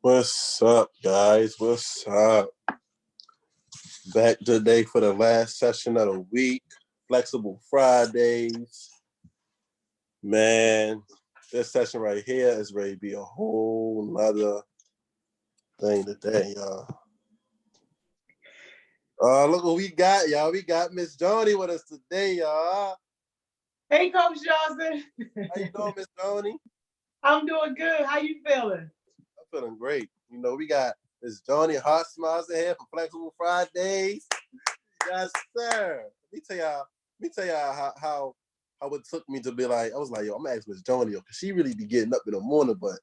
What's up, guys? What's up? Back today for the last session of the week. Flexible Fridays. Man, this session right here is ready to be a whole nother thing today, y'all. Look what we got, y'all. We got Miss Joni with us today, y'all. Hey, Coach Johnson. How you doing, Miss Joni? I'm doing good. How you feeling? I'm feeling great. You know, we got Miss Joni Hot Smiles ahead for Flexible Fridays. Yes, sir. Let me tell y'all how it took me to be like, I was like, yo, I'm gonna ask Miss Joni, because she really be getting up in the morning, but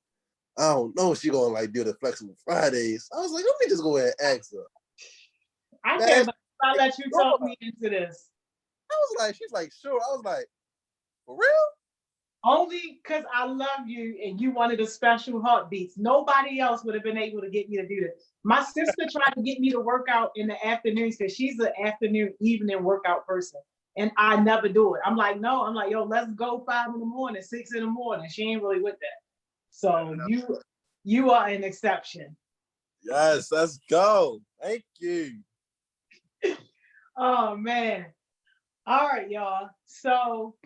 I don't know if she gonna like do the Flexible Fridays. I was like, let me just go ahead and ask her. I Man, can't let you talk me into this. I was like, she's like, sure. I was like, for real? Only because I love you and you wanted a special heartbeats. Nobody else would have been able to get me to do this. My sister tried to get me to work out in the afternoons because she's an afternoon, evening workout person. And I never do it. I'm like, no, I'm like, yo, let's go 5 in the morning, 6 in the morning. She ain't really with that. So you are an exception. Yes, let's go. Thank you. Oh man. All right, y'all. So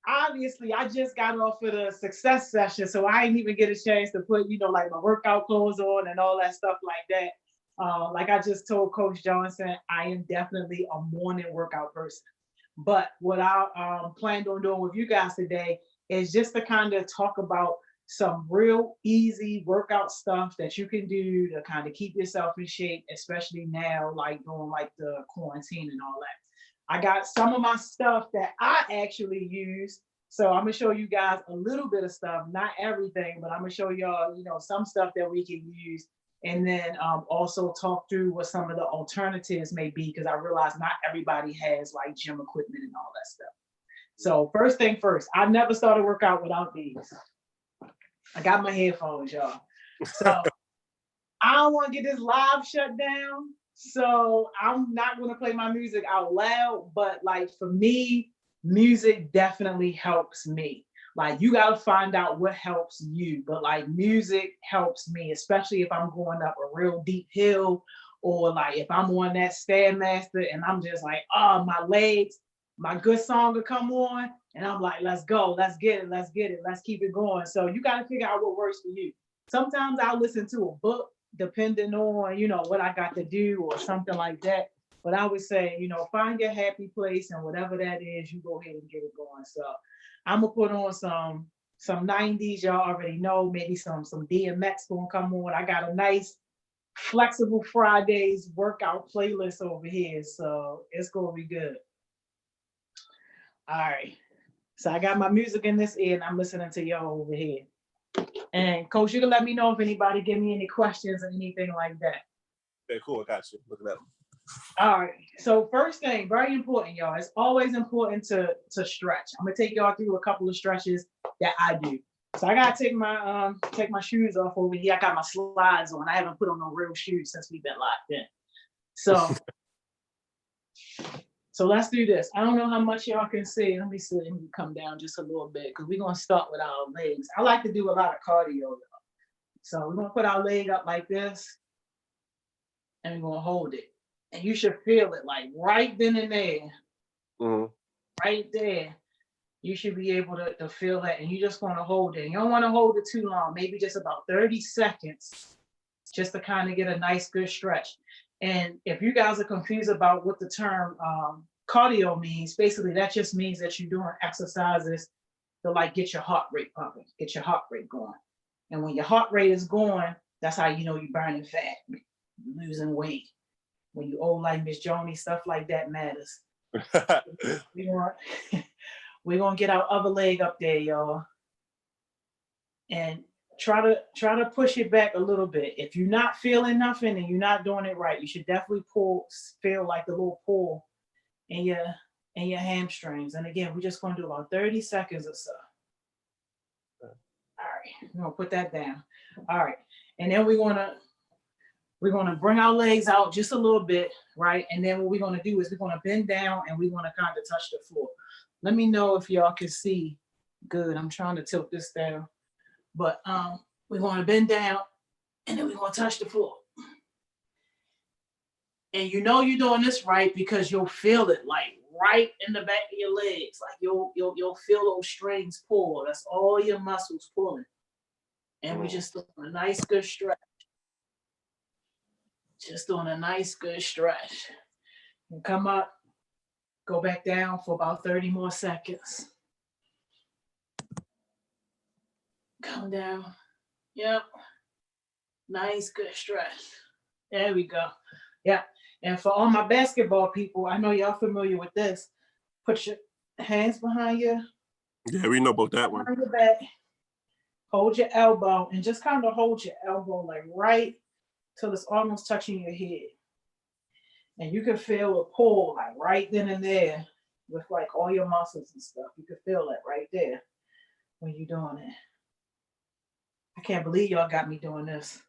obviously I just got off of the success session, so I didn't even get a chance to put, like my workout clothes on and all that stuff like that. Like I just told Coach Johnson, I am definitely a morning workout person. But what I planned on doing with you guys today is just to kind of talk about some real easy workout stuff that you can do to kind of keep yourself in shape, especially now, like during like the quarantine and all that. I got some of my stuff that I actually use. So I'm gonna show you guys a little bit of stuff, not everything, but I'm gonna show y'all, some stuff that we can use, and then also talk through what some of the alternatives may be, because I realize not everybody has like gym equipment and all that stuff. So first thing first, I never started workout without these. I got my headphones, y'all. So I don't want to get this live shut down. So I'm not going to play my music out loud, but like for me, music definitely helps me. Like you got to find out what helps you, but like music helps me, especially if I'm going up a real deep hill, or like if I'm on that Stairmaster and I'm just like, oh, my legs, my good song will come on and I'm like, let's go, let's get it, let's keep it going. So you got to figure out what works for you. Sometimes I'll listen to a book depending on, what I got to do or something like that. But I would say, find your happy place, and whatever that is, you go ahead and get it going. So I'm gonna put on some 90s. Y'all already know, maybe some DMX gonna come on. I got a nice flexible Fridays workout playlist over here. So it's gonna be good. All right. So I got my music in this ear and I'm listening to y'all over here. And Coach, you can let me know if anybody give me any questions or anything like that. Okay, cool. I got you. Look at that. All right. So first thing, very important, y'all. It's always important to stretch. I'm gonna take y'all through a couple of stretches that I do. So I gotta take my shoes off over here. I got my slides on. I haven't put on no real shoes since we've been locked in. So so let's do this. I don't know how much y'all can see. Let me see. Let me come down just a little bit because we're gonna start with our legs. I like to do a lot of cardio, y'all. So we're gonna put our leg up like this, and we're gonna hold it. And you should feel it like right then and there. Mm-hmm. Right there. You should be able to feel that. And you just want to hold it. You don't want to hold it too long, maybe just about 30 seconds, just to kind of get a nice good stretch. And if you guys are confused about what the term cardio means, basically that just means that you're doing exercises to like get your heart rate pumping, get your heart rate going. And when your heart rate is going, that's how you know you're burning fat, losing weight. When you old like Miss Joni, stuff like that matters. We're gonna get our other leg up there, y'all. And try to push it back a little bit. If you're not feeling nothing and you're not doing it right, you should definitely feel like the little pull in your hamstrings. And again, we're just gonna do about 30 seconds or so. All right, we're gonna put that down. All right, and then we're gonna bring our legs out just a little bit, right? And then what we're gonna do is we're gonna bend down and we're gonna kind of touch the floor. Let me know if y'all can see good. I'm trying to tilt this down. But we're gonna bend down And then we're gonna touch the floor. And you know you're doing this right because you'll feel it like right in the back of your legs. Like you'll feel those strings pull. That's all your muscles pulling. And we just doing a nice good stretch. Just doing a nice good stretch. And come up, go back down for about 30 more seconds. Come down. Yep. Nice good stretch. There we go. Yeah. And for all my basketball people, I know y'all familiar with this. Put your hands behind you. Yeah, we know about that one. Behind your back. Hold your elbow and just kind of hold your elbow like right till it's almost touching your head. And you can feel a pull like right then and there with like all your muscles and stuff. You can feel it right there when you're doing it. I can't believe y'all got me doing this.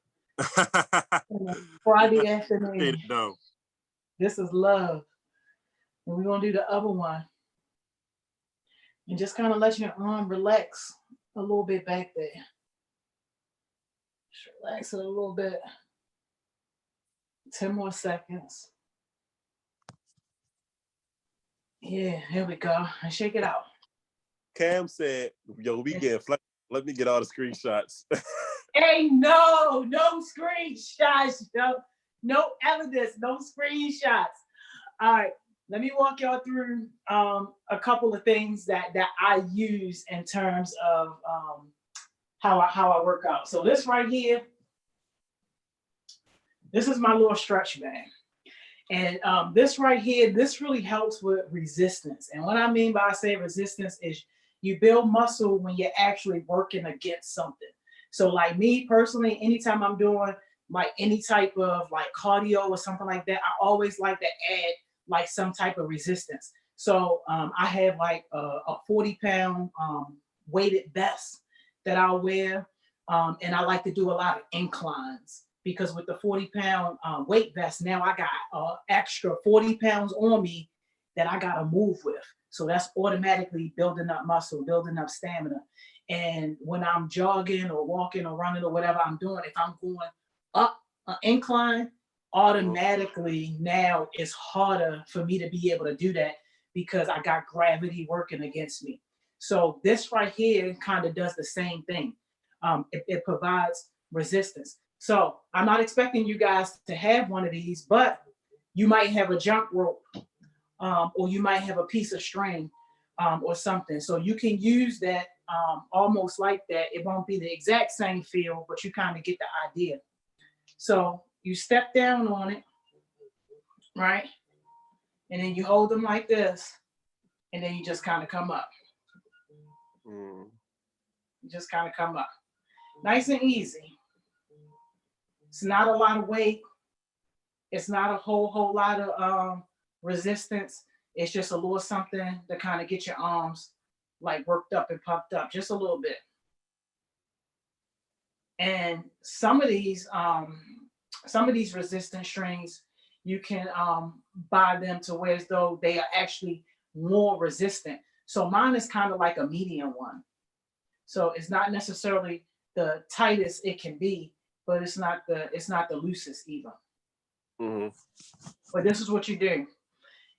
Friday afternoon. No. This is love. And we're gonna do the other one. And just kind of let your arm relax a little bit back there. Just relax it a little bit. 10 more seconds. Yeah, here we go. And shake it out. Cam said, yo, we getting flat. Let me get all the screenshots. Hey, no screenshots. No evidence, no screenshots. All right, let me walk y'all through a couple of things that I use in terms of how I work out. So this right here, this is my little stretch band. And this right here, this really helps with resistance. And what I mean by say resistance is you build muscle when you're actually working against something. So like me personally, anytime I'm doing like any type of like cardio or something like that, I always like to add like some type of resistance. So I have like a 40-pound weighted vest that I'll wear. And I like to do a lot of inclines. Because with the 40-pound weight vest, now I got extra 40 pounds on me that I got to move with. So that's automatically building up muscle, building up stamina. And when I'm jogging or walking or running or whatever I'm doing, if I'm going up an incline, automatically now it's harder for me to be able to do that because I got gravity working against me. So this right here kind of does the same thing. It provides resistance. So I'm not expecting you guys to have one of these, but you might have a jump rope or you might have a piece of string or something. So you can use that almost like that. It won't be the exact same feel, but you kind of get the idea. So you step down on it, right? And then you hold them like this, and then you just kind of come up. You just kind of come up. Nice and easy. It's not a lot of weight. It's not a whole lot of resistance. It's just a little something to kind of get your arms like worked up and pumped up just a little bit. And some of these resistance strings, you can buy them to where as though they are actually more resistant. So mine is kind of like a medium one. So it's not necessarily the tightest it can be, but it's not the loosest either. But this is what you do.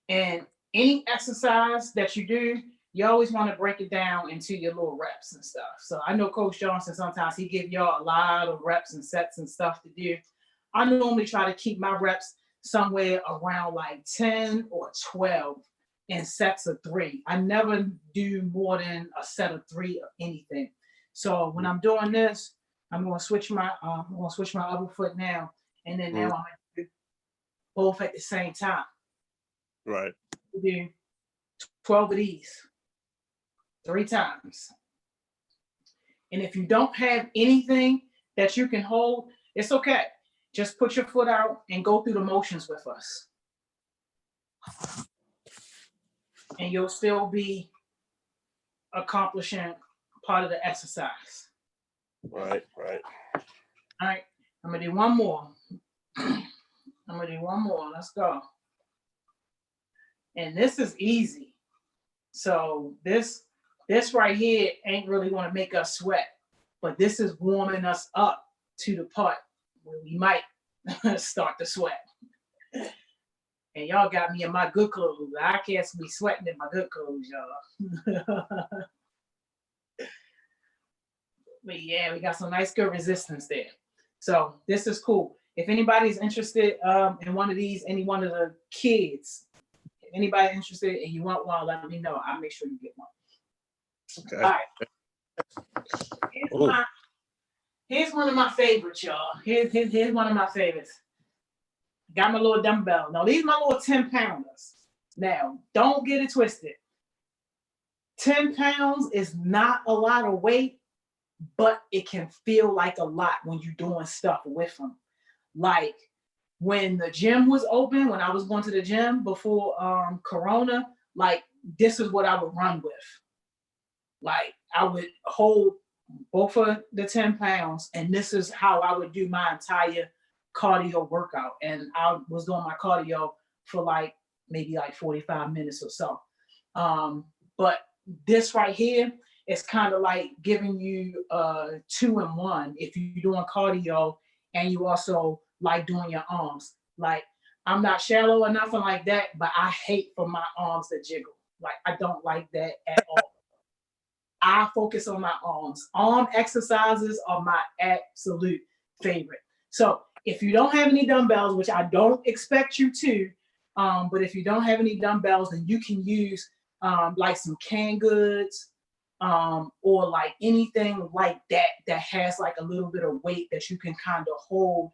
And any exercise that you do, you always want to break it down into your little reps and stuff. So I know Coach Johnson, sometimes he give y'all a lot of reps and sets and stuff to do. I normally try to keep my reps somewhere around like 10 or 12 in sets of 3. I never do more than a set of 3 of anything. So when I'm doing this, I'm going to switch my other foot now, and then now I'm going to do both at the same time. Right. Do 12 of these 3 times. And if you don't have anything that you can hold, it's okay. Just put your foot out and go through the motions with us. And you'll still be accomplishing part of the exercise. Right. All right, I'm gonna do one more. Let's go. And this is easy. So this right here ain't really gonna make us sweat, but this is warming us up to the part we might start to sweat. And y'all got me in my good clothes. I can't be sweating in my good clothes, y'all. But yeah, we got some nice good resistance there. So this is cool. If anybody's interested in one of these, any one of the kids, if anybody interested and you want one, let me know. I'll make sure you get one. Okay. All right. Here's one of my favorites, y'all. Here's one of my favorites. Got my little dumbbell. Now, these are my little 10-pounders. Now, don't get it twisted. 10 pounds is not a lot of weight, but it can feel like a lot when you're doing stuff with them. Like when the gym was open, when I was going to the gym before Corona, like this is what I would run with. Like I would hold both of the 10 pounds, and this is how I would do my entire cardio workout. And I was doing my cardio for like maybe like 45 minutes or so. But this right here is kind of like giving you 2-in-1 if you're doing cardio and you also like doing your arms. Like I'm not shallow or nothing like that, but I hate for my arms to jiggle. Like I don't like that at all. I focus on my arms. Arm exercises are my absolute favorite. So if you don't have any dumbbells, which I don't expect you to, but if you don't have any dumbbells, then you can use like some canned goods or like anything like that has like a little bit of weight that you can kind of hold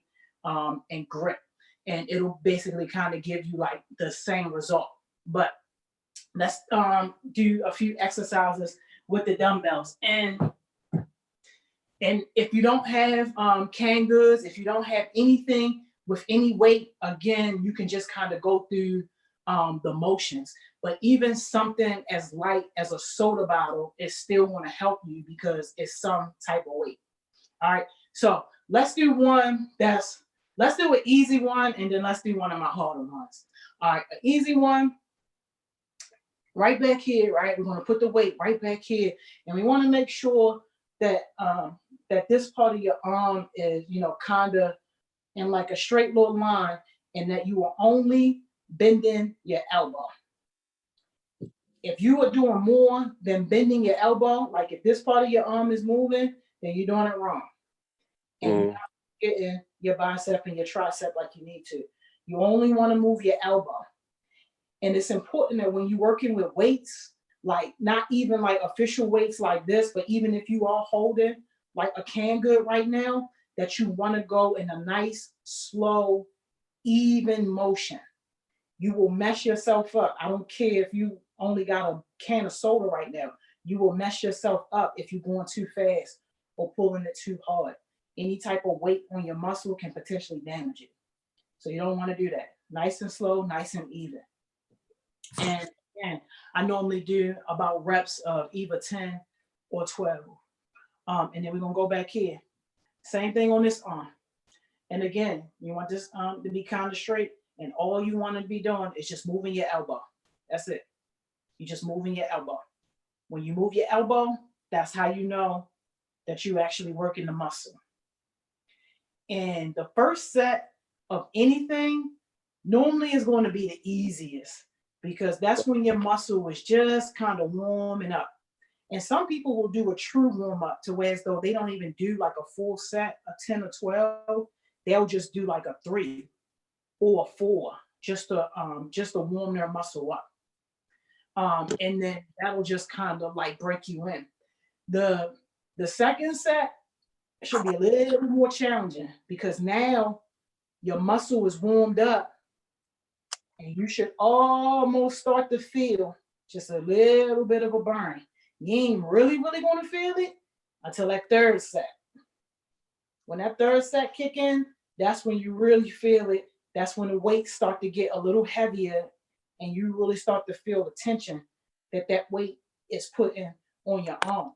and grip. And it'll basically kind of give you like the same result. But let's do a few exercises with the dumbbells. And if you don't have canned goods, if you don't have anything with any weight, again, you can just kind of go through the motions. But even something as light as a soda bottle is still going to help you because it's some type of weight. All right. So let's do let's do an easy one, and then let's do one of my harder ones. All right, an easy one. Right back here, right? We're going to put the weight right back here, and we want to make sure that that this part of your arm is, kind of in like a straight little line, and that you are only bending your elbow. If you are doing more than bending your elbow, like if this part of your arm is moving, then you're doing it wrong. And you're not getting your bicep and your tricep like you need to. You only want to move your elbow. And it's important that when you're working with weights, like not even like official weights like this, but even if you are holding like a canned good right now, that you want to go in a nice, slow, even motion. You will mess yourself up. I don't care if you only got a can of soda right now. You will mess yourself up if you're going too fast or pulling it too hard. Any type of weight on your muscle can potentially damage it. So you don't want to do that. Nice and slow, nice and even. And again, I normally do about reps of either 10 or 12. And then we're going to go back here. Same thing on this arm. And again, you want this arm to be kind of straight, and all you want to be doing is just moving your elbow. That's it. You're just moving your elbow. When you move your elbow, that's how you know that you actually working the muscle. And the first set of anything normally is going to be the easiest, because that's when your muscle is just kind of warming up. And some people will do a true warm up to where as though they don't even do like a full set of 10 or 12. They'll just do like a 3 or a 4 just to warm their muscle up. And then that'll just kind of like break you in. The second set should be a little more challenging, because now your muscle is warmed up and you should almost start to feel just a little bit of a burn. You ain't really going to feel it until that third set. When that third set kick in, that's when you really feel it. That's when the weights start to get a little heavier and you really start to feel the tension that weight is putting on your arm.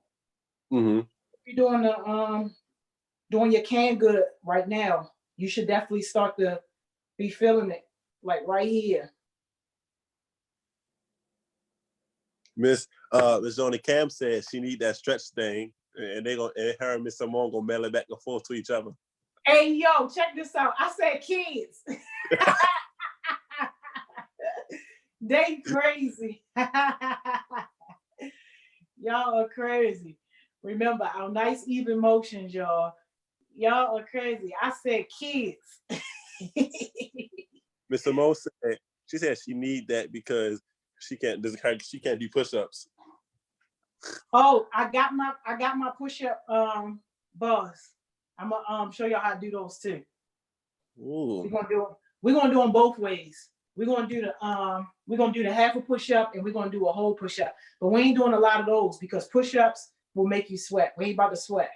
Mm-hmm. If you're doing your canned good right now, you should definitely start to be feeling it, like right here. Miss Joni Cam said she need that stretch thing, and her and Miss Simone gonna mail it back and forth to each other. Hey, yo, check this out. I said kids. They crazy. Y'all are crazy. Remember our nice even motions, y'all. Y'all are crazy. I said kids. Miss Simone said she said she need that because she can't do push-ups. Oh, I got my push-up bars. I'm gonna show y'all how to do those too. Ooh. We're gonna do them both ways. We're gonna do the half a push-up and we're gonna do a whole push-up. But we ain't doing a lot of those because push-ups will make you sweat. We ain't about to sweat.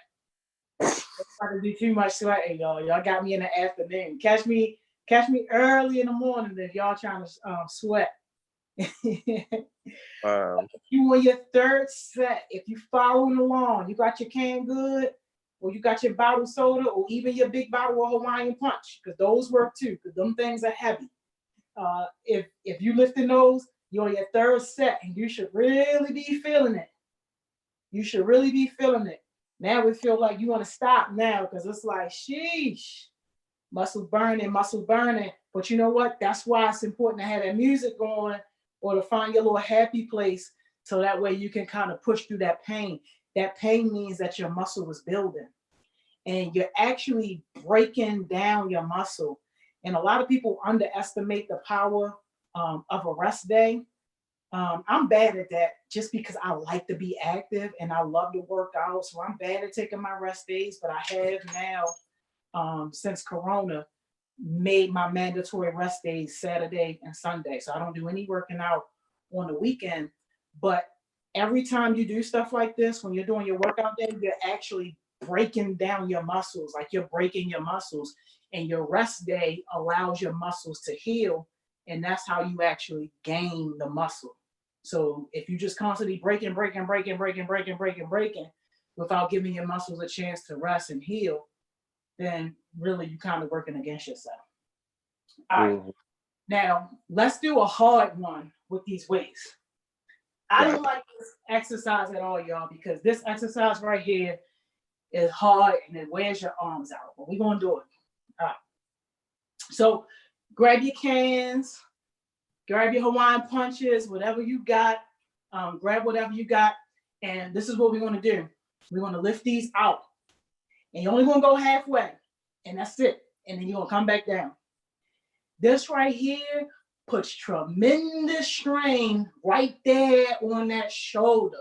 About to do too much sweating, y'all. Y'all got me in the afternoon. Catch me early in the morning if y'all trying to sweat. Wow. You on your third set, if you following along, you got your canned good, or you got your bottled soda, or even your big bottle of Hawaiian Punch, because those work too, because them things are heavy. If you lifting those, you're on your third set, and you should really be feeling it. You should really be feeling it. Now we feel like you want to stop now, because it's like, sheesh, muscle burning. But you know what? That's why it's important to have that music going, or to find your little happy place, so that way you can kind of push through that pain. That pain means that your muscle is building and you're actually breaking down your muscle. And a lot of people underestimate the power of a rest day. I'm bad at that just because I like to be active and I love to work out. So I'm bad at taking my rest days, but I have now, since Corona, made my mandatory rest days Saturday and Sunday. So I don't do any working out on the weekend. But every time you do stuff like this, when you're doing your workout day, you're actually breaking down your muscles, like you're breaking your muscles. And your rest day allows your muscles to heal. And that's how you actually gain the muscle. So if you just constantly breaking without giving your muscles a chance to rest and heal, then really you kind of working against yourself. All right. Now let's do a hard one with these weights. I didn't like this exercise at all, y'all, because this exercise right here is hard and it wears your arms out. But we're gonna do it. All right. So grab your cans, grab your Hawaiian Punches, whatever you got. Grab whatever you got, and this is what we're gonna do. We're gonna lift these out, and you're only gonna go halfway, and that's it. And then you're gonna come back down. This right here puts tremendous strain right there on that shoulder.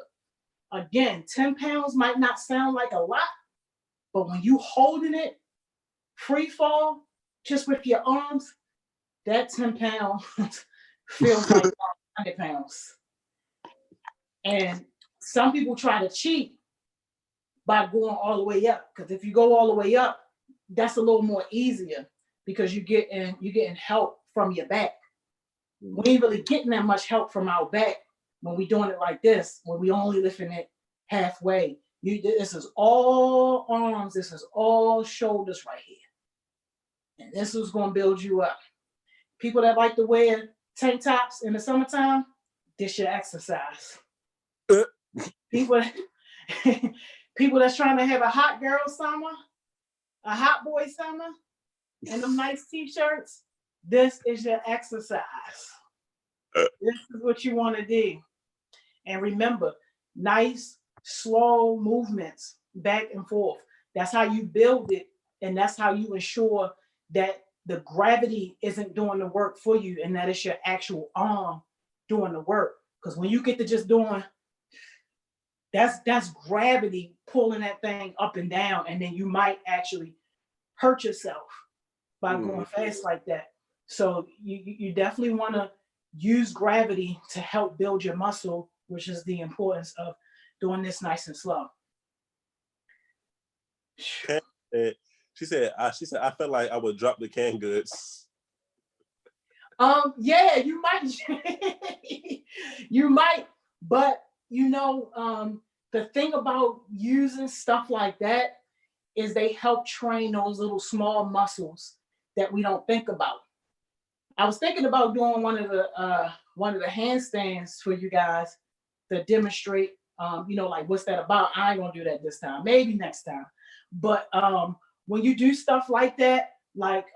Again, 10 pounds might not sound like a lot, but when you holding it free fall, just with your arms, that 10 pounds feels like 100 pounds. And some people try to cheat by going all the way up, because if you go all the way up, that's a little more easier because you're getting help from your back. We ain't really getting that much help from our back when we're doing it like this, when we only lifting it halfway. This is all arms, this is all shoulders right here. And this is going to build you up. People that like to wear tank tops in the summertime, this your exercise. People that's trying to have a hot girl summer, a hot boy summer, and them nice t-shirts, this is your exercise. This is what you want to do. And remember, nice, slow movements back and forth. That's how you build it, and that's how you ensure that the gravity isn't doing the work for you, and that it's your actual arm doing the work. Because when you get to just doing, that's gravity pulling that thing up and down, and then you might actually hurt yourself by going fast like that. So you definitely want to use gravity to help build your muscle, which is the importance of doing this nice and slow. She said, I felt like I would drop the canned goods. Yeah, you might. You might, but the thing about using stuff like that is they help train those little small muscles that we don't think about. I was thinking about doing one of the handstands for you guys to demonstrate, like what's that about? I ain't gonna do that this time. Maybe next time. But when you do stuff like that, like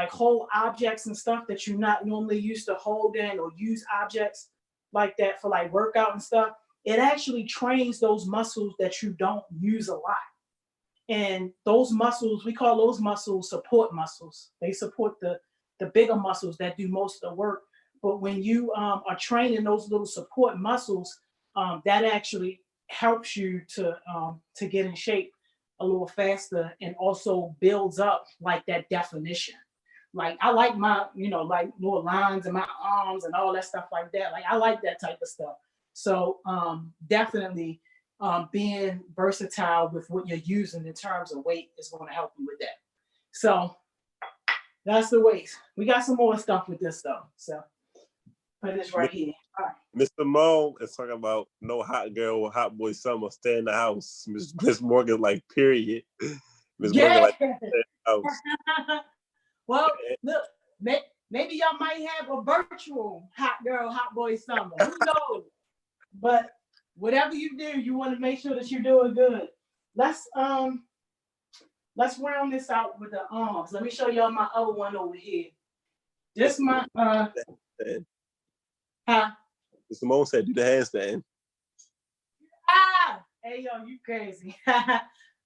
hold objects and stuff that you're not normally used to holding, or use objects like that for like workout and stuff, it actually trains those muscles that you don't use a lot. And those muscles, we call those muscles support muscles. They support the bigger muscles that do most of the work. But when you are training those little support muscles, that actually helps you to get in shape a little faster, and also builds up like that definition. Like I like my, like little lines in my arms and all that stuff like that. Like I like that type of stuff. So definitely being versatile with what you're using in terms of weight is going to help you with that. So that's the weights. We got some more stuff with this though. So put this right here. All right. Mr. Mo is talking about no hot girl or hot boy summer. Stay in the house. Miss Morgan like period. Miss Morgan like stay in the house. Well, look, maybe y'all might have a virtual hot girl, hot boy summer. Who knows? But whatever you do, you want to make sure that you're doing good. Let's round this out with the arms. Let me show y'all my other one over here. This my Mr. Mo said do the handstand. Hey yo, you crazy.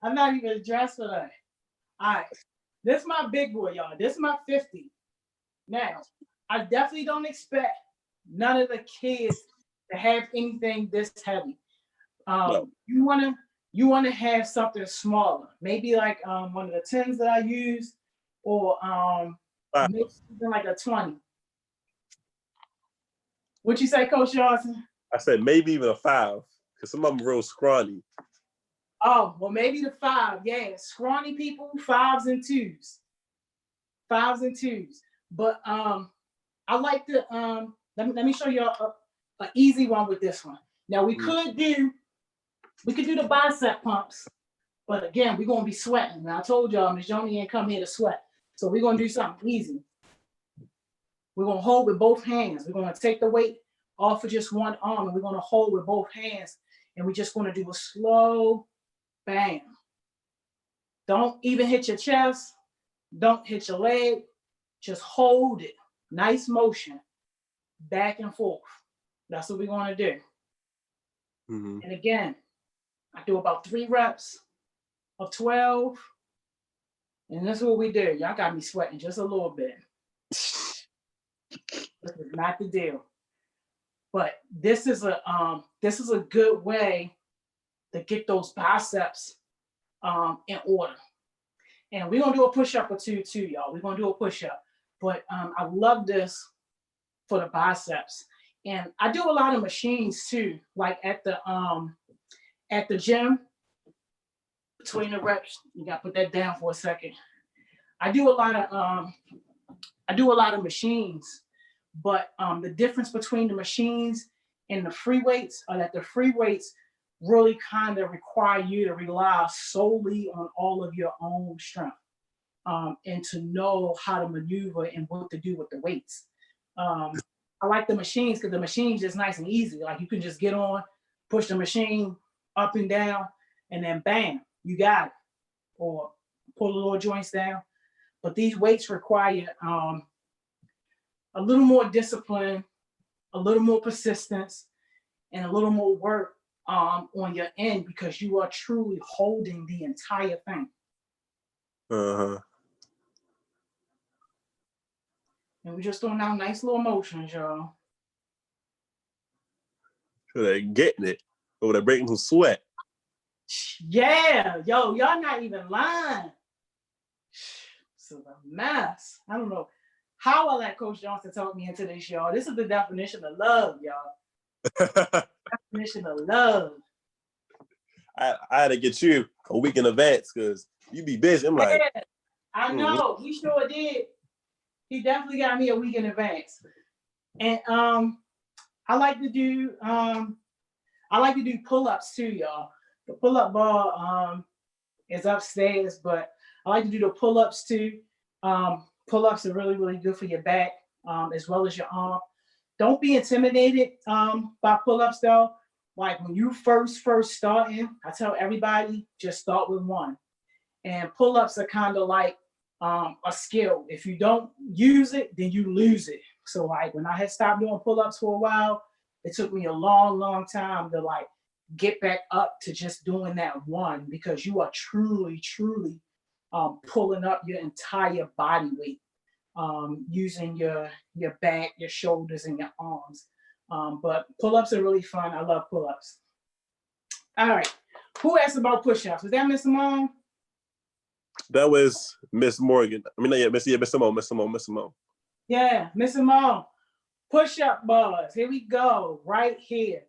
I'm not even dressed for that. All right. This is my big boy, y'all. This is my 50. Now, I definitely don't expect none of the kids to have anything this heavy. No. You wanna have something smaller, maybe like one of the 10s that I use, or maybe something like a 20. What you say, Coach Johnson? I said maybe even a 5, because some of them real scrawny. Oh, well, maybe the 5. Yeah, scrawny people, 5s and 2s. 5s and 2s. But I like to let me show you an easy one with this one. Now we could do the bicep pumps, but again, we're gonna be sweating. Now I told y'all Ms. Joni ain't come here to sweat. So we're gonna do something easy. We're gonna hold with both hands. We're gonna take the weight off of just one arm, and we're gonna hold with both hands, and we're just gonna do a slow bam. Don't even hit your chest. Don't hit your leg. Just hold it. Nice motion. Back and forth. That's what we're going to do. Mm-hmm. And again, I do about 3 reps of 12. And this is what we do. Y'all got me sweating just a little bit. This is not the deal. But this is a good way to get those biceps in order. And we're gonna do a push-up or two too, y'all. We're gonna do a push-up. But I love this for the biceps. And I do a lot of machines too, like at the gym, between the reps. You gotta put that down for a second. I do a lot of machines, but the difference between the machines and the free weights are that the free weights really kind of require you to rely solely on all of your own strength, and to know how to maneuver and what to do with the weights. I like the machines because the machine's just nice and easy. Like you can just get on, push the machine up and down, and then bam, you got it. Or pull the little joints down. But these weights require a little more discipline, a little more persistence, and a little more work on your end, because you are truly holding the entire thing. Uh-huh. And we're just doing our nice little motions, y'all. So they're getting it. Or they're breaking some sweat. Yeah, yo, y'all not even lying. This is a mess. I don't know how I let Coach Johnson talk me into this, y'all. This is the definition of love, y'all. Definition of love. I had to get you a week in advance because you be busy. I'm like, yeah, I know. He sure did. He definitely got me a week in advance. And I like to do pull-ups too, y'all. The pull-up bar is upstairs, but I like to do the pull-ups too. Pull-ups are really, really good for your back, as well as your arm. Don't be intimidated by pull-ups though. Like when you first starting, I tell everybody just start with 1. And pull-ups are kind of like a skill. If you don't use it, then you lose it. So like when I had stopped doing pull-ups for a while, it took me a long, long time to like get back up to just doing that one, because you are truly, truly pulling up your entire body weight, using your back, your shoulders, and your arms. But pull-ups are really fun. I love pull-ups. All right. Who asked about push-ups? Was that Miss Simone? That was Miss Morgan. I mean, yeah, Miss Simone. Yeah, Miss Simone. Push-up bars. Here we go. Right here.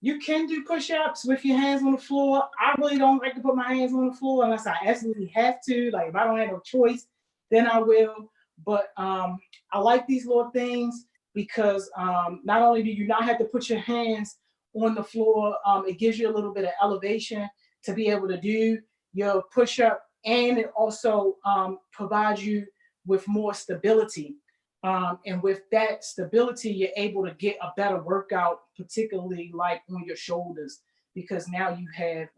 You can do push-ups with your hands on the floor. I really don't like to put my hands on the floor unless I absolutely have to. Like if I don't have no choice, then I will. But I like these little things because not only do you not have to put your hands on the floor, it gives you a little bit of elevation to be able to do your push-up, and it also provides you with more stability. And with that stability, you're able to get a better workout, particularly like on your shoulders, because now you have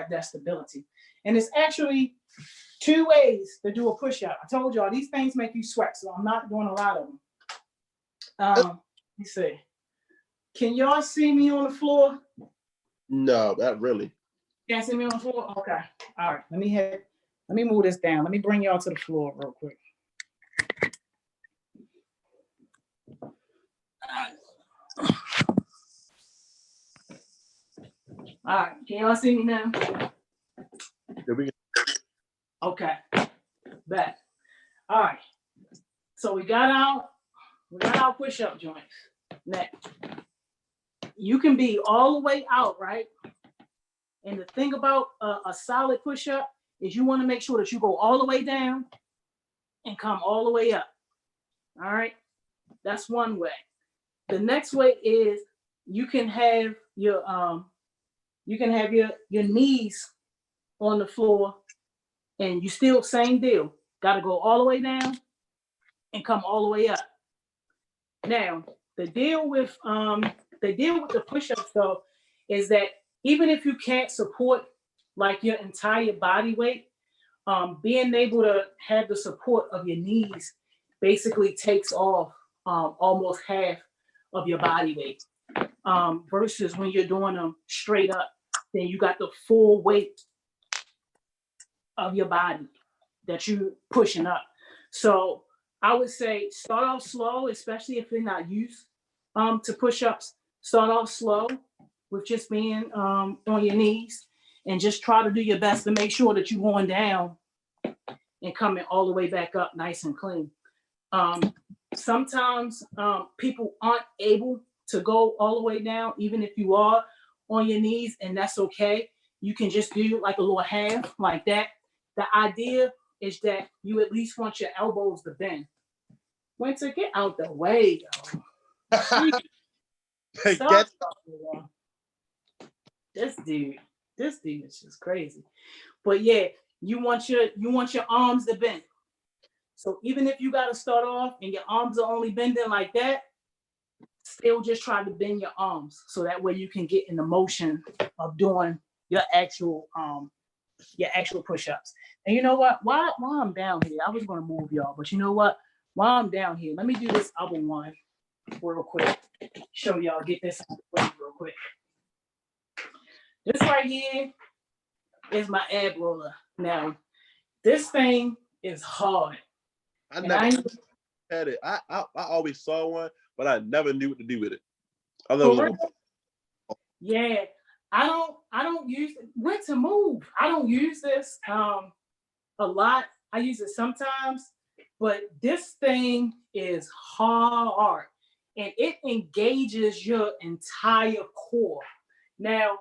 that stability. And it's actually 2 ways to do a push-up. I told y'all these things make you sweat, so I'm not doing a lot of them. Let me see. Can y'all see me on the floor? No, not really. Can't see me on the floor? Okay. All right. Let me move this down. Let me bring y'all to the floor real quick. All right, can y'all see me now? Okay, back. All right, so we got our push-up joints. Next, you can be all the way out, right? And the thing about a solid push-up is you want to make sure that you go all the way down and come all the way up. All right, that's one way. The next way is you can have your knees on the floor, and you still same deal. Got to go all the way down and come all the way up. Now, the deal with the push-ups though is that even if you can't support like your entire body weight, being able to have the support of your knees basically takes off almost half of your body weight. Versus when you're doing them straight up, then you got the full weight of your body that you pushing up. So I would say start off slow, especially if you're not used to push-ups. Start off slow with just being on your knees, and just try to do your best to make sure that you're going down and coming all the way back up nice and clean. Sometimes people aren't able to go all the way down, even if you are on your knees, and that's okay. You can just do like a little half like that. The idea is that you at least want your elbows to bend. Winter, get out the way, yo. This dude is just crazy. But yeah, you want your arms to bend. So even if you got to start off and your arms are only bending like that, still just try to bend your arms so that way you can get in the motion of doing your actual push-ups. And you know what? While I'm down here, I was gonna move y'all, but you know what? While I'm down here, let me do this other one real quick. Show y'all, get this out of the way real quick. This right here is my ab roller. Now, this thing is hard. I never had it. I always saw one, but I never knew what to do with it. Yeah, I don't use it. When to move. I don't use this a lot. I use it sometimes, but this thing is hard and it engages your entire core. Now,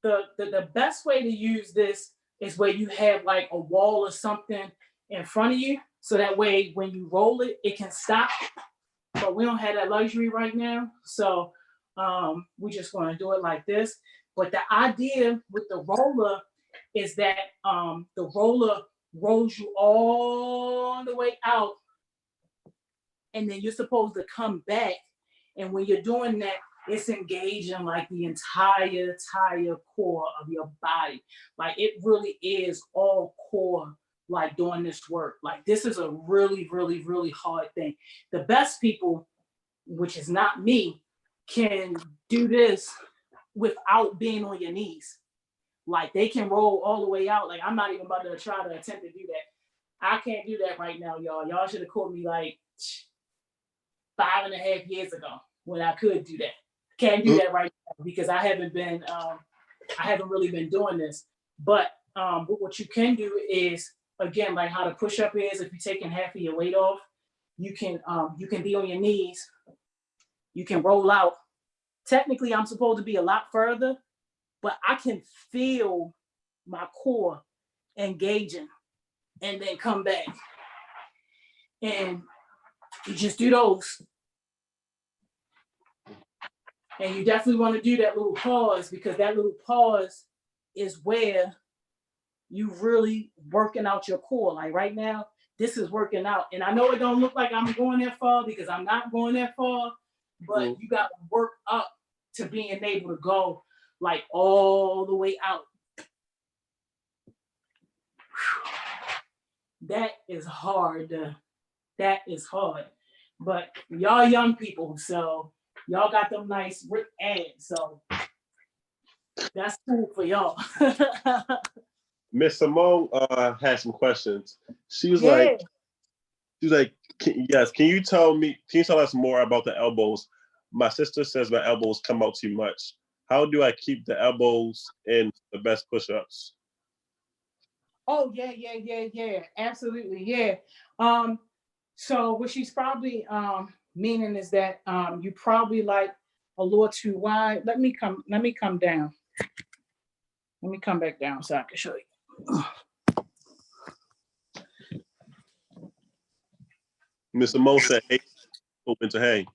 the best way to use this is where you have like a wall or something in front of you, so that way when you roll it, it can stop. But we don't have that luxury right now, so we're just going to do it like this. But the idea with the roller is that the roller rolls you all the way out, and then you're supposed to come back. And when you're doing that, it's engaging like the entire core of your body. Like it really is all core, like doing this work. Like this is a really, really, really hard thing. The best people, which is not me, can do this without being on your knees. Like they can roll all the way out. Like I'm not even about to try to attempt to do that. I can't do that right now, y'all. Y'all should have caught me like 5.5 years ago when I could do that. Can't do that right now because I haven't really been doing this. But what you can do is, again, like how the push-up is, if you're taking half of your weight off, you can be on your knees, you can roll out. Technically, I'm supposed to be a lot further, but I can feel my core engaging and then come back. And you just do those. And you definitely want to do that little pause, because that little pause is where you really working out your core. Like right now, this is working out. And I know it don't look like I'm going that far because I'm not going that far, but you got to work up to being able to go like all the way out. That is hard. That is hard. But y'all young people, so y'all got them nice ripped abs, so that's cool for y'all. Miss Simone had some questions. She was Yeah. like, yes, can you tell us more about the elbows? My sister says my elbows come out too much. How do I keep the elbows in the best push-ups? Oh, yeah. Absolutely, yeah. So what she's probably meaning is that you probably like a little too wide. Let me come down. Let me come back down so I can show you. Miss Simone said, hey, Winter, hey.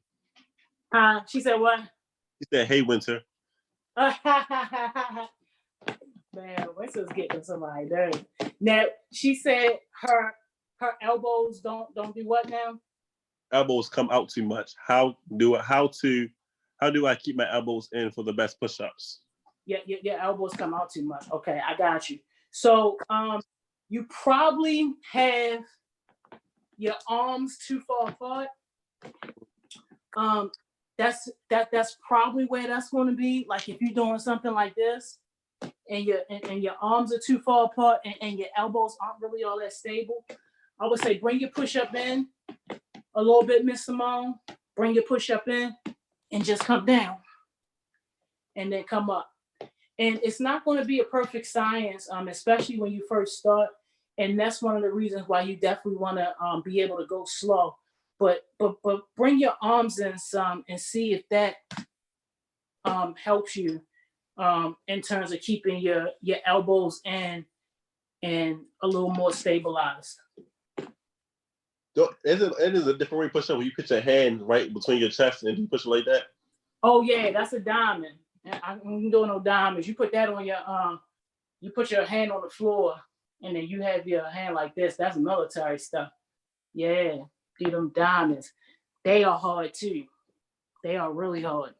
She said what? She said, hey, Winter. Man, Winter's getting somebody dirty. Now, she said her elbows don't do what now? Elbows come out too much. How do I keep my elbows in for the best push-ups? Yeah, your elbows come out too much. Okay, I got you. So you probably have your arms too far apart. That's probably where that's going to be. Like if you're doing something like this, and your arms are too far apart, and your elbows aren't really all that stable, I would say bring your push-up in a little bit, Miss Simone. Bring your push-up in and just come down, and then come up. And it's not going to be a perfect science, especially when you first start. And that's one of the reasons why you definitely want to be able to go slow. But bring your arms in some and see if that helps you in terms of keeping your elbows in and a little more stabilized. It is a different way to push up when you put your hand right between your chest and you push it like that. Oh yeah, that's a diamond. I don't do no diamonds. You put that on your you put your hand on the floor and then you have your hand like this. That's military stuff. Yeah, do them diamonds. They are hard too. They are really hard.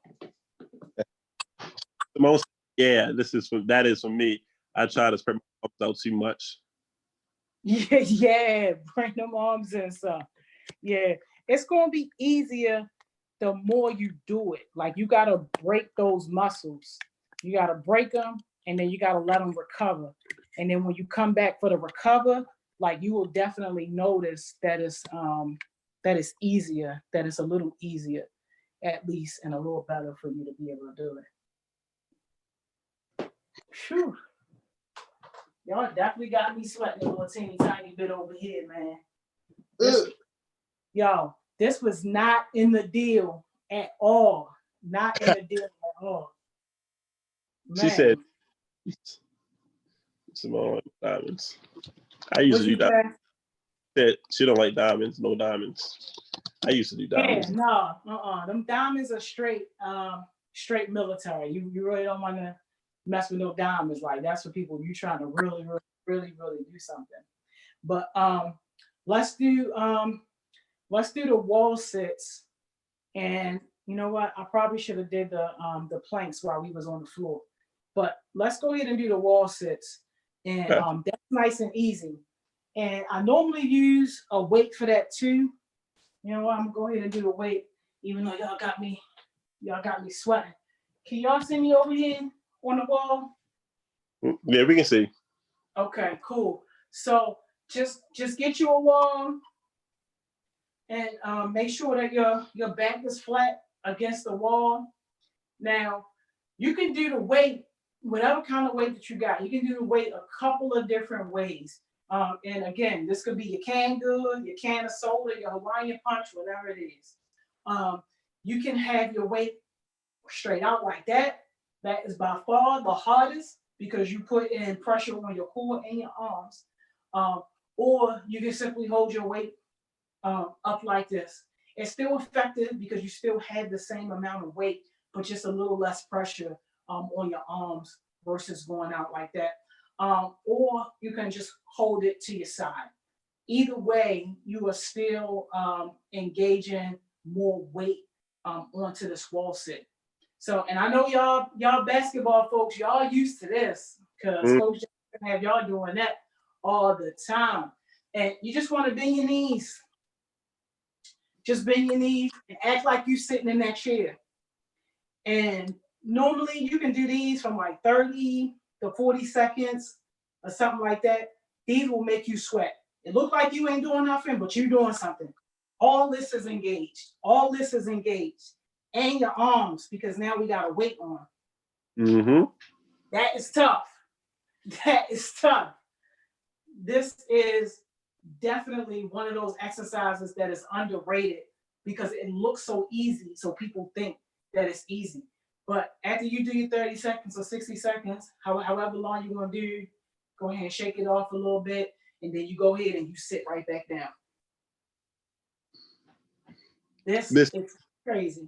Yeah, that is for me. I try to spread my arms out too much. Yeah, bring them arms in some. Yeah, it's gonna be easier the more you do it. Like you gotta break those muscles. You gotta break them, and then you gotta let them recover. And then when you come back for the recover, like you will definitely notice that it's easier, that it's a little easier, at least, and a little better for you to be able to do it. Whew. Y'all definitely got me sweating a little teeny tiny bit over here, man. This was not in the deal at all. Not in the deal at all. Man. She said, Simone diamonds. I used to do diamonds. Said she don't like diamonds, no diamonds. I used to do diamonds. Yeah, no, them diamonds are straight military. You really don't want to mess with no diamonds. Like that's for people you trying to really do something. But let's do the wall sits, and You know what? I probably should have did the planks while we was on the floor. But let's go ahead and do the wall sits. And Okay. that's nice and easy. And I normally use a weight for that too. You know what? I'm gonna go ahead and do the weight, even though y'all got me sweating. Can y'all see me over here on the wall? Yeah, we can see. Okay, cool. So just get you a wall and make sure that your back is flat against the wall. Now, you can do the weight, whatever kind of weight that you got. You can do the weight a couple of different ways. And again, this could be your canned good, your can of soda, your Hawaiian punch, whatever it is. You can have your weight straight out like that. That is by far the hardest because you put in pressure on your core and your arms. Or you can simply hold your weight up like this. It's still effective because you still have the same amount of weight, but just a little less pressure on your arms versus going out like that. Or you can just hold it to your side. Either way, you are still engaging more weight onto this wall sit. So, and I know y'all basketball folks, y'all used to this because Coach Jackson have y'all doing that all the time. And you just want to bend your knees. Just bend your knees and act like you sitting in that chair. And normally you can do these from like 30 to 40 seconds or something like that. These will make you sweat. It look like you ain't doing nothing, but you're doing something. All this is engaged. All this is engaged. And your arms, because now we got a weight on. Mm-hmm. That is tough. That is tough. This is definitely one of those exercises that is underrated because it looks so easy. So people think that it's easy. But after you do your 30 seconds or 60 seconds, however long you're going to do, go ahead and shake it off a little bit. And then you go ahead and you sit right back down. This is crazy.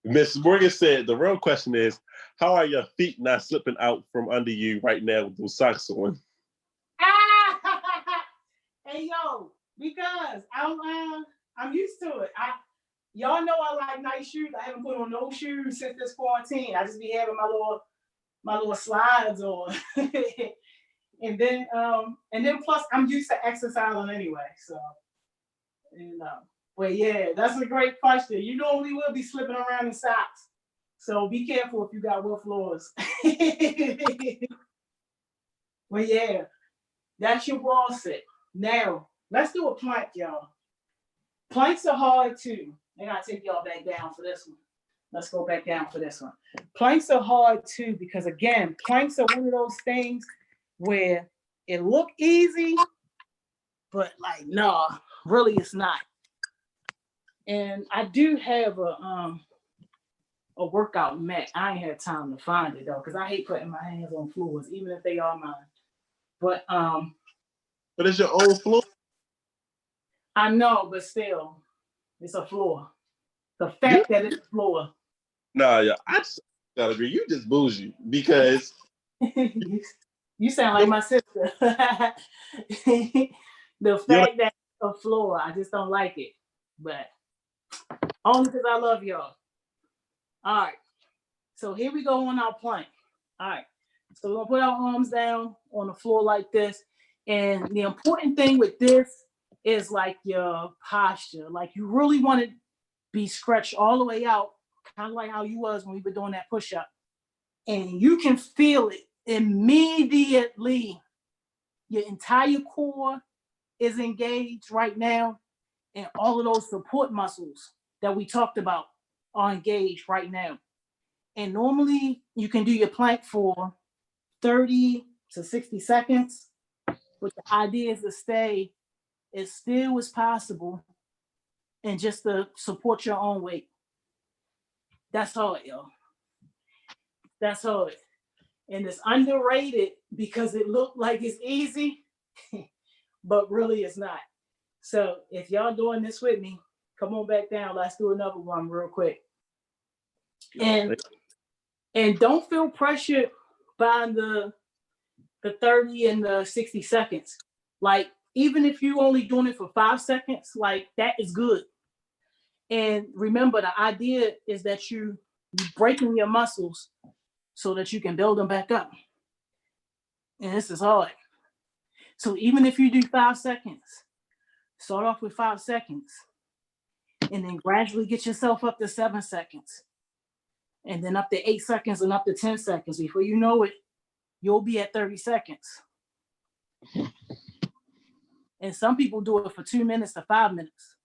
Miss Morgan said the real question is, how are your feet not slipping out from under you right now with those socks on? Hey yo, because I'm used to it. Y'all know I like nice shoes. I haven't put on no shoes since this quarantine. I just be having my little slides on. and then plus I'm used to exercising anyway. So but yeah, that's a great question. You normally will be slipping around in socks. So be careful if you got wood floors. But yeah, that's your wall sit. Now, let's do a plank, y'all. Planks are hard too. I gotta take y'all back down for this one. Let's go back down for this one. Planks are hard too because again, planks are one of those things where it look easy, but like, no, really it's not. And I do have a workout mat. I ain't had time to find it though, because I hate putting my hands on floors, even if they are mine. But it's your own floor. I know, but still, it's a floor. The fact that it's a floor. Nah, yeah, I just gotta agree. You just bougie because you sound like my sister. The fact that it's a floor, I just don't like it. But only because I love y'all. All right. So here we go on our plank. All right. So we're gonna put our arms down on the floor like this. And the important thing with this is like your posture. Like you really want to be stretched all the way out, kind of like how you was when we were doing that push-up. And you can feel it immediately. Your entire core is engaged right now. And all of those support muscles that we talked about are engaged right now. And normally you can do your plank for 30 to 60 seconds, but the idea is to stay as still as possible and just to support your own weight. That's hard, y'all. That's hard. And it's underrated because it looked like it's easy, but really it's not. So if y'all doing this with me, come on back down. Let's do another one real quick. And don't feel pressured by the 30 and the 60 seconds. Like, even if you only doing it for 5 seconds, like that is good. And remember, the idea is that you breaking your muscles so that you can build them back up. And this is hard. So even if you do 5 seconds, start off with 5 seconds and then gradually get yourself up to 7 seconds and then up to 8 seconds and up to 10 seconds. Before you know it, you'll be at 30 seconds. And some people do it for 2 minutes to 5 minutes.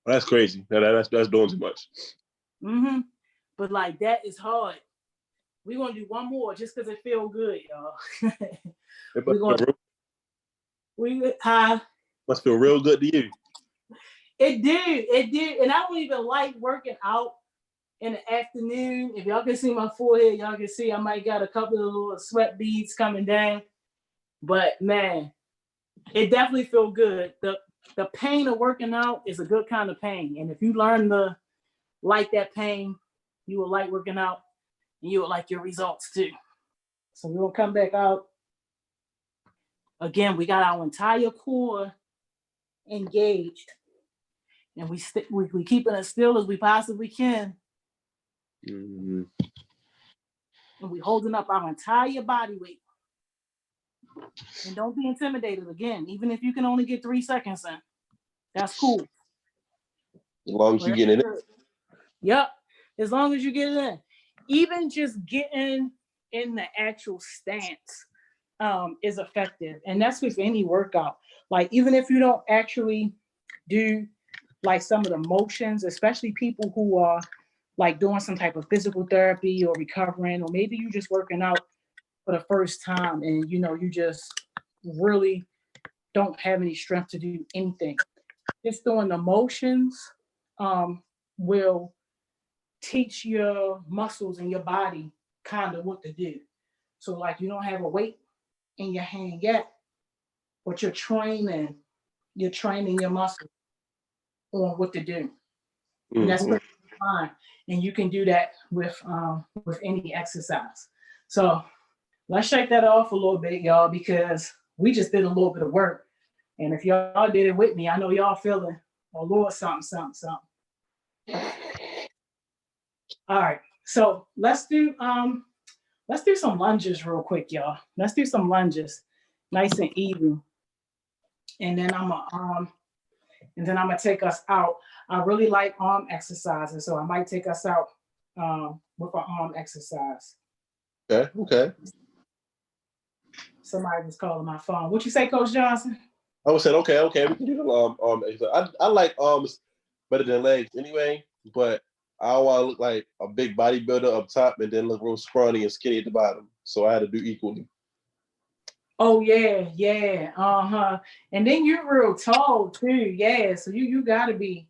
That's crazy. That's doing too much. Mm-hmm. But like that is hard. We're gonna do one more just because it feels good, y'all. Must feel real good to you. It did. And I don't even like working out in the afternoon. If y'all can see my forehead, y'all can see I might got a couple of little sweat beads coming down. But man, it definitely feels good. The pain of working out is a good kind of pain. And if you learn to like that pain, you will like working out and you will like your results too. So we're gonna come back out. Again, we got our entire core engaged. And we keeping as still as we possibly can. Mm-hmm. And we holding up our entire body weight. And don't be intimidated again, even if you can only get 3 seconds in. That's cool. As long as you get in it. Yep. As long as you get it in. Even just getting in the actual stance is effective. And that's with any workout. Like even if you don't actually do like some of the motions, especially people who are like doing some type of physical therapy or recovering, or maybe you just working out for the first time and you just really don't have any strength to do anything. Just doing the motions will teach your muscles and your body kind of what to do. So like you don't have a weight in your hand yet, but you're training your muscles on what to do. And that's pretty fine. And you can do that with any exercise. So let's shake that off a little bit, y'all, because we just did a little bit of work. And if y'all did it with me, I know y'all feeling a little something. All right. So let's do some lunges real quick, y'all. Let's do some lunges, nice and even. And then I'm gonna take us out. I really like arm exercises, so I might take us out with an arm exercise. Okay. Somebody was calling my phone. What you say, Coach Johnson? I would say, okay, we can do the arm exercise. I like arms better than legs anyway, but I want to look like a big bodybuilder up top and then look real scrawny and skinny at the bottom. So I had to do equally. Oh yeah. And then you're real tall too, yeah. So you gotta be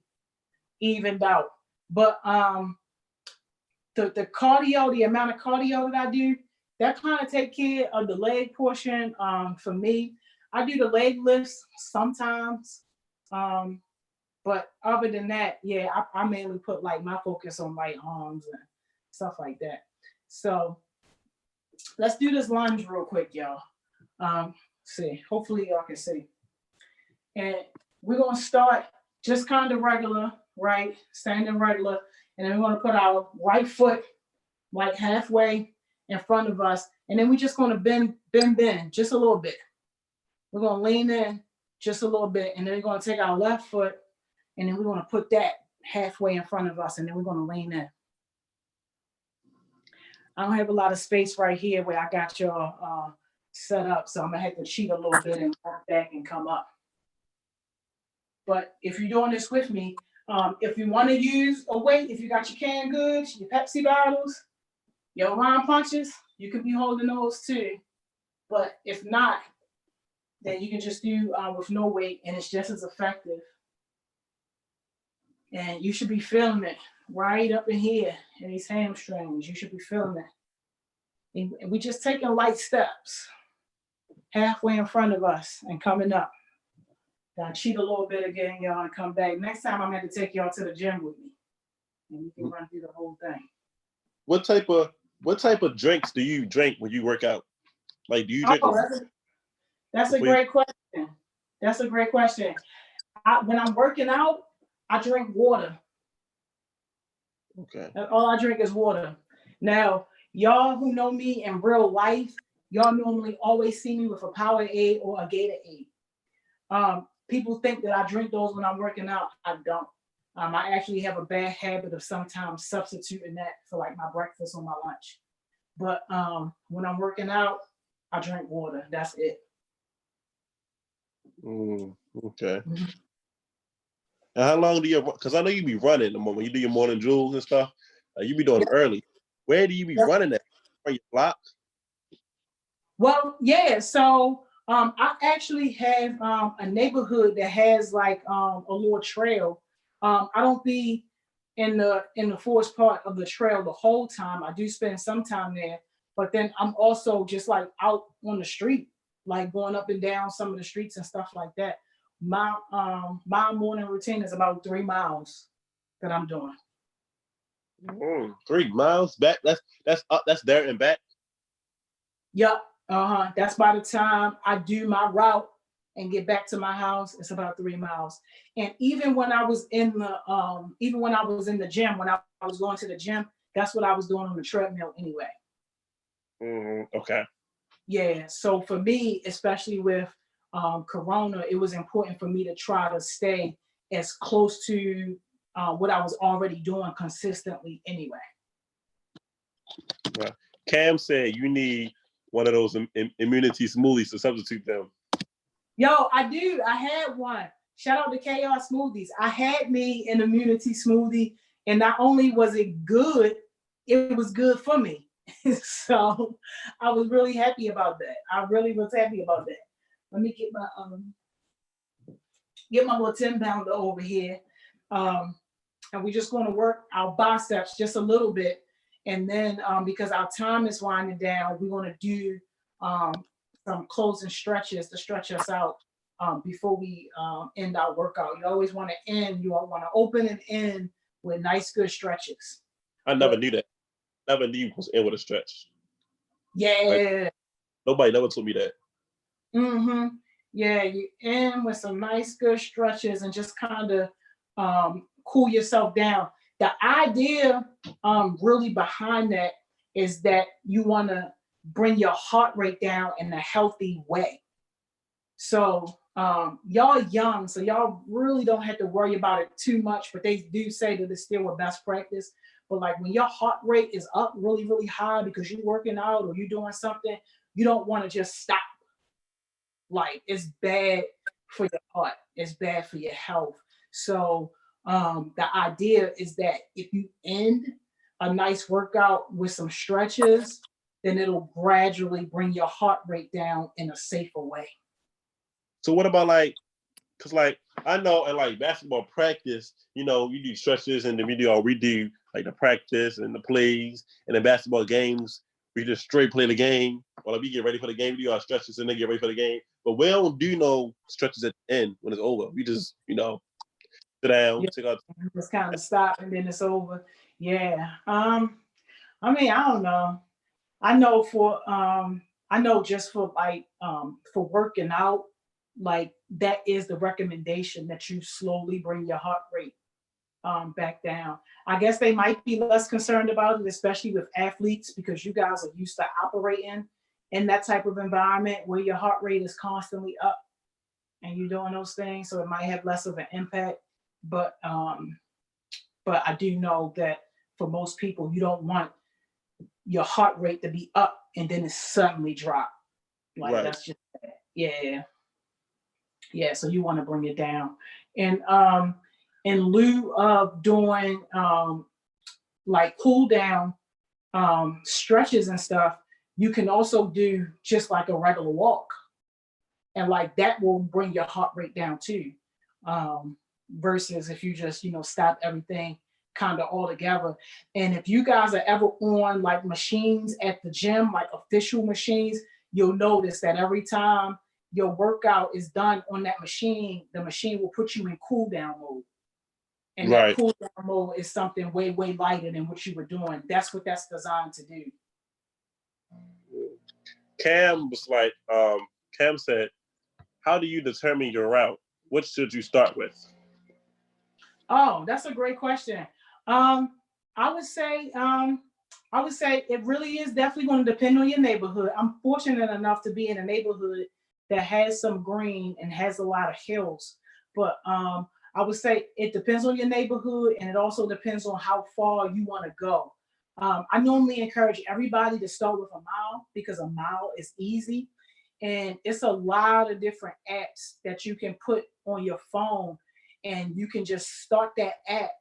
evened out. But the cardio, the amount of cardio that I do, that kind of take care of the leg portion. For me, I do the leg lifts sometimes. But other than that, yeah, I mainly put like my focus on like arms and stuff like that. So let's do this lunge real quick, y'all. See, hopefully y'all can see. And we're gonna start just kind of regular, right? Standing regular. And then we're gonna put our right foot like halfway in front of us. And then we're just gonna bend just a little bit. We're gonna lean in just a little bit. And then we're gonna take our left foot and then we're gonna put that halfway in front of us. And then we're gonna lean in. I don't have a lot of space right here where I got y'all set up. So I'm gonna have to cheat a little bit and walk back and come up. But if you're doing this with me, if you want to use a weight, if you got your canned goods, your Pepsi bottles, your round punches, you can be holding those too. But if not, then you can just do with no weight and it's just as effective. And you should be feeling it right up in here in these hamstrings. You should be feeling it. And we just taking light steps halfway in front of us and coming up. Gotta cheat a little bit again, y'all, and come back. Next time I'm gonna have to take y'all to the gym with me. And we can run through the whole thing. What type of drinks do you drink when you work out? Like, do you drink? That's a great question. That's a great question. When I'm working out, I drink water. Okay. All I drink is water. Now, y'all who know me in real life, y'all normally always see me with a Powerade or a Gatorade. People think that I drink those when I'm working out. I don't. I actually have a bad habit of sometimes substituting that for like my breakfast or my lunch. But when I'm working out, I drink water. That's it. Okay. Mhm. And how long do you? Because I know you be running in the moment. You do your morning jewels and stuff. You be doing them early. Where do you be Yep. running at? Are you block? Well, yeah. So I actually have a neighborhood that has like a little trail. I don't be in the forest part of the trail the whole time. I do spend some time there, but then I'm also just like out on the street, like going up and down some of the streets and stuff like that. My morning routine is about 3 miles that I'm doing. 3 miles back. That's up. That's there and back. Yep. Uh-huh. That's by the time I do my route and get back to my house, it's about 3 miles. And even when I was in the gym, when I was going to the gym, that's what I was doing on the treadmill anyway. Okay. Yeah. So for me, especially with Corona, it was important for me to try to stay as close to what I was already doing consistently anyway. Cam said you need one of those immunity smoothies to substitute them. Yo, I do. I had one. Shout out to KR Smoothies. I had me an immunity smoothie, and not only was it good, it was good for me. So I was really happy about that. I really was happy about that. Let me get my little 10 pounder over here. And we're just going to work our biceps just a little bit. And then because our time is winding down, we're going to do some closing stretches to stretch us out before we end our workout. You always want to end, you want to open and end with nice, good stretches. I never knew that. Never knew you was in with a stretch. Yeah. Like, nobody never told me that. Mm-hmm. Yeah, you end with some nice, good stretches and just kind of cool yourself down. The idea really behind that is that you want to bring your heart rate down in a healthy way. So y'all young, so y'all really don't have to worry about it too much, but they do say that it's still a best practice. But like when your heart rate is up really, really high because you're working out or you're doing something, you don't want to just stop. Like it's bad for your heart, it's bad for your health. So the idea is that if you end a nice workout with some stretches, then it'll gradually bring your heart rate down in a safer way. So what about like, cause like I know in like basketball practice, you do stretches and then we do like the practice and the plays, and then basketball games we just straight play the game. Or like we get ready for the game, we do our stretches and then get ready for the game. But we don't do no stretches at the end when it's over. We just sit down, Yeah, take our. just kind of stop and then it's over. Yeah. I mean, I don't know. I know I know just for working out, like that is the recommendation that you slowly bring your heart rate back down. I guess they might be less concerned about it, especially with athletes, because you guys are used to operating in that type of environment where your heart rate is constantly up and you're doing those things. So it might have less of an impact. But I do know that for most people, you don't want your heart rate to be up and then it suddenly drop. Like Right. that's just yeah. Yeah, so you want to bring it down. And in lieu of doing like cool down stretches and stuff, you can also do just like a regular walk. And like that will bring your heart rate down too. Versus if you just, stop everything kind of all together. And if you guys are ever on like machines at the gym, like official machines, you'll notice that every time your workout is done on that machine, the machine will put you in cool down mode. And that Right. cool down mode is something way, way lighter than what you were doing. That's what that's designed to do. Cam was like, Cam said, how do you determine your route? What should you start with? Oh, that's a great question. Um, I would say, it really is definitely going to depend on your neighborhood. I'm fortunate enough to be in a neighborhood that has some green and has a lot of hills. But I would say it depends on your neighborhood, and it also depends on how far you want to go. I normally encourage everybody to start with a mile because a mile is easy. And it's a lot of different apps that you can put on your phone, and you can just start that app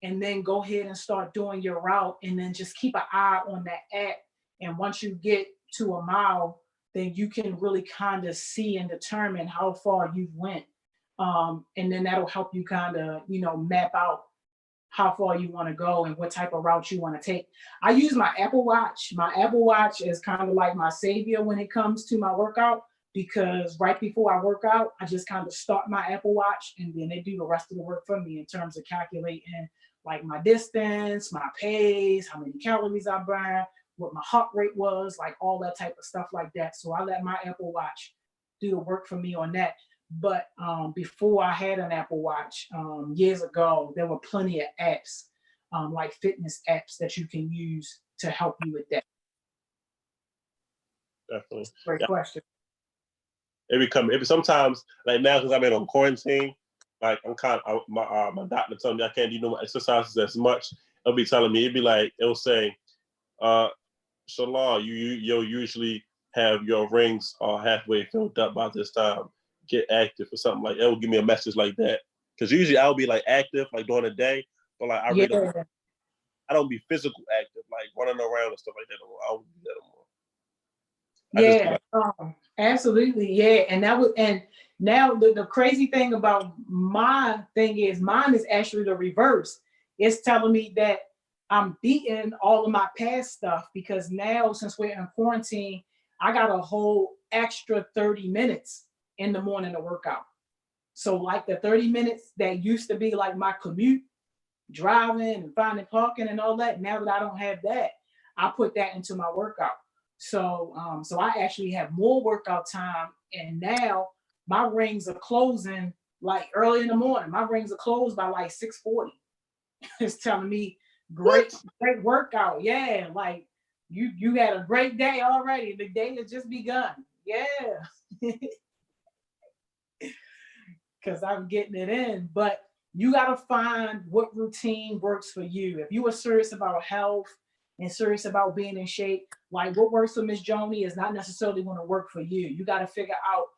and then go ahead and start doing your route, and then just keep an eye on that app. And once you get to a mile, then you can really kind of see and determine how far you went. And then that'll help you kind of, map out how far you want to go and what type of route you want to take. I use my Apple Watch. My Apple Watch is kind of like my savior when it comes to my workout, because right before I work out, I just kind of start my Apple Watch, and then they do the rest of the work for me in terms of calculating like my distance, my pace, how many calories I burned, what my heart rate was, like all that type of stuff like that. So I let my Apple Watch do the work for me on that. But before I had an Apple Watch, years ago, there were plenty of apps, like fitness apps that you can use to help you with that. Definitely. Great Yeah. question. Every sometimes, like now, because I've been on quarantine, like I'm kind of my doctor told me I can't do no exercises as much. It'll be telling me, it'll say, Shalon, you'll usually have your rings halfway filled up by this time. Get active or something like that. It'll give me a message like that. Because usually I'll be like active like during the day, but like I really don't be physical active, like running around and stuff like that. I don't do that anymore. Absolutely. Yeah. And now the crazy thing about my thing is mine is actually the reverse. It's telling me that I'm beating all of my past stuff, because now since we're in quarantine, I got a whole extra 30 minutes in the morning to work out. So like the 30 minutes that used to be like my commute, driving and finding parking and all that, now that I don't have that, I put that into my workout. So so I actually have more workout time, and now my rings are closing like early in the morning. My rings are closed by like 6:40. It's telling me great workout. Yeah, like you had a great day already. The day has just begun. Yeah. Because I'm getting it in. But you got to find what routine works for you. If you are serious about health and serious about being in shape, like what works for Miss Joni is not necessarily going to work for you. You got to figure out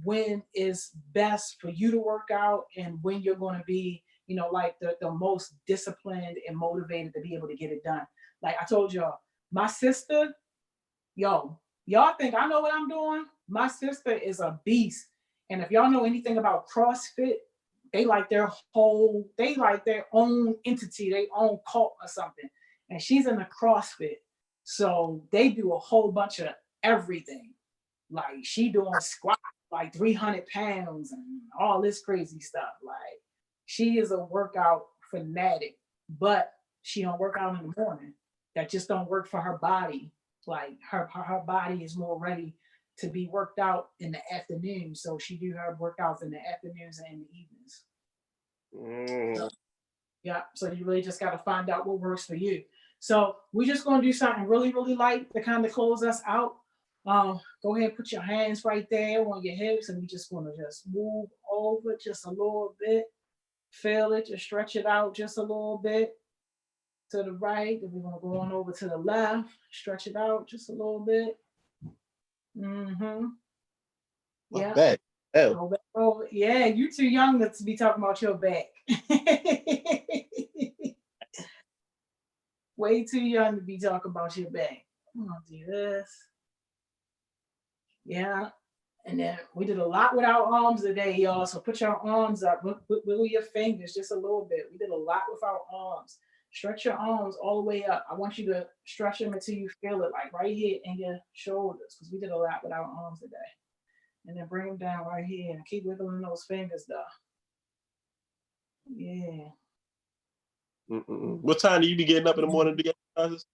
when is best for you to work out, and when you're going to be, like the most disciplined and motivated to be able to get it done. Like I told y'all, my sister, y'all think I know what I'm doing? My sister is a beast. And if y'all know anything about CrossFit, they like their own entity, their own cult or something. And she's in the CrossFit. So they do a whole bunch of everything. Like she doing squats, like 300 pounds and all this crazy stuff. Like she is a workout fanatic, but she don't work out in the morning. That just don't work for her body. Like her body is more ready to be worked out in the afternoon. So she do her workouts in the afternoons and in the evenings. So, yeah. So you really just got to find out what works for you. So we're just going to do something really, really light to kind of close us out. Go ahead and put your hands right there on your hips, and we're just going to just move over just a little bit. Feel it, just stretch it out just a little bit to the right. Then we're going to go on over to the left, stretch it out just a little bit. Yeah. Back. Go back over. Yeah, you too young to be talking about your back. Way too young to be talking about your back. I'm gonna do this. Yeah. And then we did a lot with our arms today, y'all. So put your arms up, wiggle your fingers just a little bit. We did a lot with our arms. Stretch your arms all the way up. I want you to stretch them until you feel it, like right here in your shoulders, because we did a lot with our arms today. And then bring them down right here and keep wiggling those fingers, though. Yeah. What time do you be getting up in the morning to get exercises?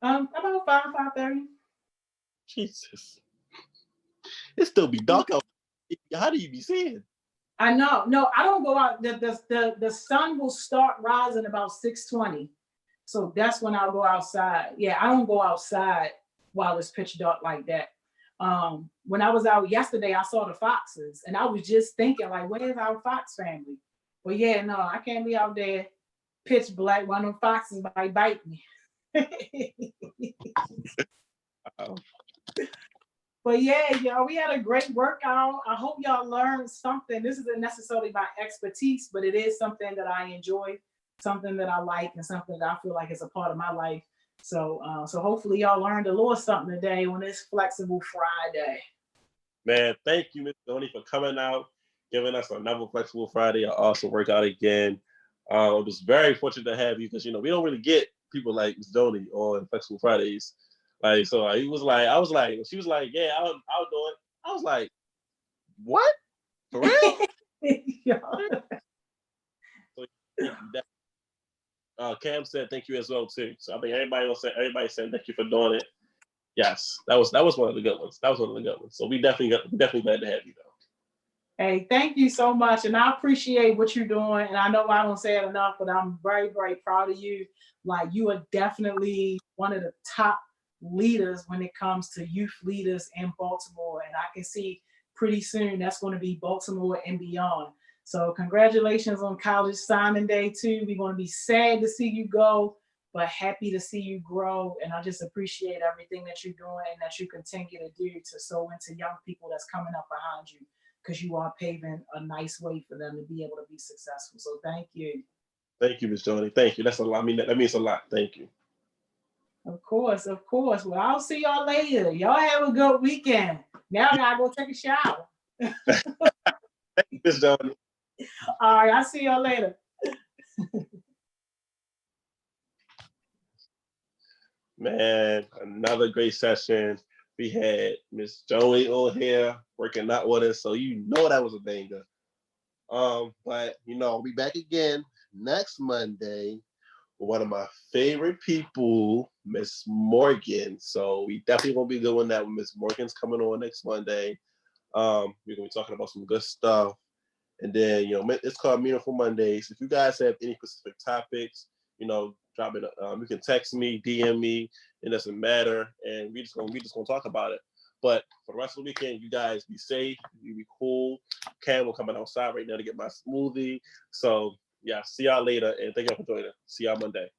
About 5:30. Jesus. It still be dark out. How do you be seeing? I know. No, I don't go out. The sun will start rising about 6:20. So that's when I'll go outside. Yeah, I don't go outside while it's pitch dark like that. When I was out yesterday, I saw the foxes and I was just thinking, like, where's our fox family? But yeah, no, I can't be out there pitch black. One of them foxes might bite me. Oh, But yeah, y'all, we had a great workout. I hope y'all learned something. This isn't necessarily my expertise, but it is something that I enjoy, something that I like, and something that I feel like is a part of my life. So hopefully y'all learned a little something today on this Flexible Friday. man, thank you, Miss Donnie, for coming out, giving us another Flexible Friday, an awesome workout again. I was very fortunate to have you because we don't really get people like Miss Donnie on Flexible Fridays. Like, so he was like, I was like, she was like, yeah, I'll do it. I was like, what? For real? Yeah. So, thank you. Cam said thank you as well too. So I think everybody said thank you for doing it. Yes, that was one of the good ones. That was one of the good ones. So we definitely glad to have you though. Hey, thank you so much. And I appreciate what you're doing. And I know I don't say it enough, but I'm very, very proud of you. Like, you are definitely one of the top leaders when it comes to youth leaders in Baltimore. And I can see pretty soon that's going to be Baltimore and beyond. So congratulations on college signing day too. We're going to be sad to see you go, but happy to see you grow. And I just appreciate everything that you're doing and that you continue to do to sow into young people that's coming up behind you, because you are paving a nice way for them to be able to be successful. So thank you. Thank you, Ms. Joni. Thank you. That's a lot. I mean, that means a lot. Thank you. Of course, of course. Well, I'll see y'all later. Y'all have a good weekend. Now I gotta go take a shower. Thank you, Ms. Joni. All right, I'll see y'all later. Man, another great session. We had Miss Joni on here working out with us, so that was a banger. But we'll be back again next Monday with one of my favorite people, Miss Morgan. So we definitely won't be doing that when Miss Morgan's coming on next Monday. We're gonna be talking about some good stuff. And then, it's called Meaningful Mondays. If you guys have any specific topics, drop it. You can text me, DM me. It doesn't matter, and we just gonna talk about it. But for the rest of the weekend, you guys be safe. You be cool. Cam will coming outside right now to get my smoothie. So yeah, see y'all later, and thank y'all for joining. See y'all Monday.